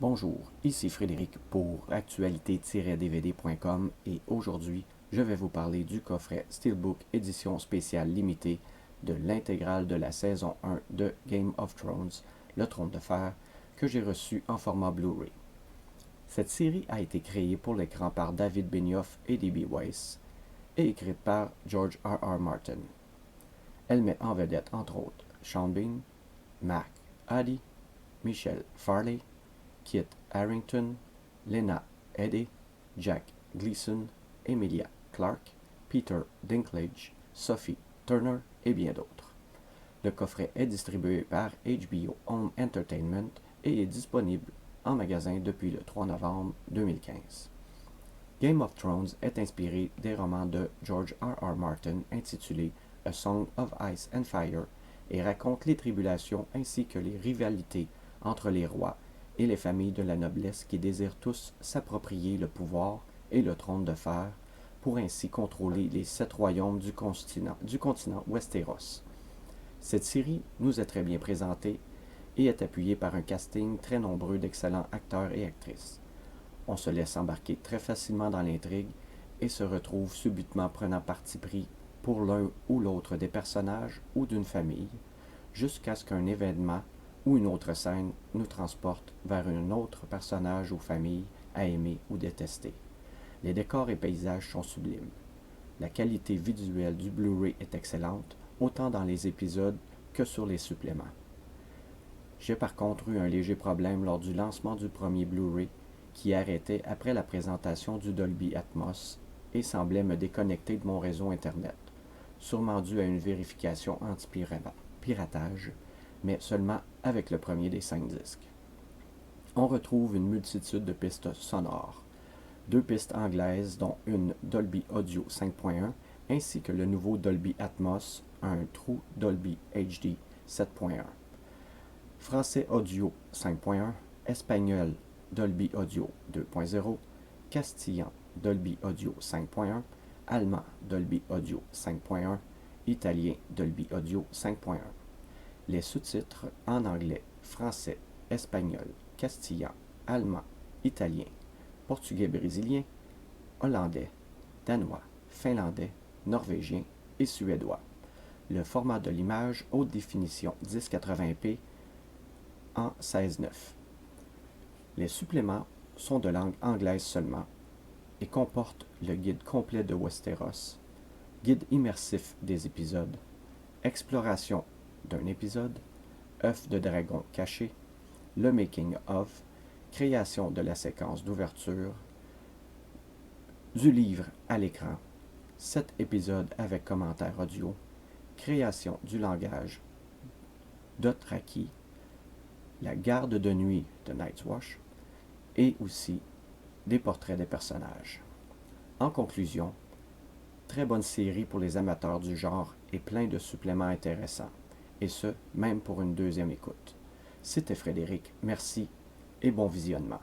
Bonjour, ici Frédéric pour actualité-dvd.com et aujourd'hui, je vais vous parler du coffret Steelbook édition spéciale limitée de l'intégrale de la saison 1 de Game of Thrones, Le Trône de Fer, que j'ai reçu en format Blu-ray. Cette série a été créée pour l'écran par David Benioff et D.B. Weiss et écrite par George R.R. Martin. Elle met en vedette entre autres Sean Bean, Mac Addy, Michelle Farley, Kit Harington, Lena Headey, Jack Gleason, Emilia Clarke, Peter Dinklage, Sophie Turner et bien d'autres. Le coffret est distribué par HBO Home Entertainment et est disponible en magasin depuis le 3 novembre 2015. Game of Thrones est inspiré des romans de George R.R. Martin intitulés A Song of Ice and Fire et raconte les tribulations ainsi que les rivalités entre les rois et les familles de la noblesse qui désirent tous s'approprier le pouvoir et le trône de fer pour ainsi contrôler les 7 royaumes du continent Westeros. Cette série nous est très bien présentée et est appuyée par un casting très nombreux d'excellents acteurs et actrices. On se laisse embarquer très facilement dans l'intrigue et se retrouve subitement prenant parti pris pour l'un ou l'autre des personnages ou d'une famille, jusqu'à ce qu'un événement ou une autre scène nous transporte vers un autre personnage ou famille à aimer ou détester. Les décors et paysages sont sublimes. La qualité visuelle du Blu-ray est excellente, autant dans les épisodes que sur les suppléments. J'ai par contre eu un léger problème lors du lancement du premier Blu-ray qui arrêtait après la présentation du Dolby Atmos et semblait me déconnecter de mon réseau Internet, sûrement dû à une vérification anti-piratage, mais seulement avec le premier des 5 disques. On retrouve une multitude de pistes sonores, 2 pistes anglaises dont une Dolby Audio 5.1 ainsi que le nouveau Dolby Atmos, un True Dolby HD 7.1. Français Audio 5.1, espagnol Dolby Audio 2.0, castillan Dolby Audio 5.1, allemand Dolby Audio 5.1, italien Dolby Audio 5.1. Les sous-titres en anglais, français, espagnol, castillan, allemand, italien, portugais brésilien, hollandais, danois, finlandais, norvégien et suédois. Le format de l'image haute définition 1080p en 16:9. Les suppléments sont de langue anglaise seulement et comportent le guide complet de Westeros, guide immersif des épisodes, exploration d'un épisode, œuf de dragon caché, le making of, création de la séquence d'ouverture, du livre à l'écran, 7 épisodes avec commentaires audio, création du langage Dothraki, la garde de nuit de Night's Watch et aussi des portraits des personnages. En conclusion, très bonne série pour les amateurs du genre et plein de suppléments intéressants, et ce, même pour une deuxième écoute. C'était Frédéric, merci et bon visionnement.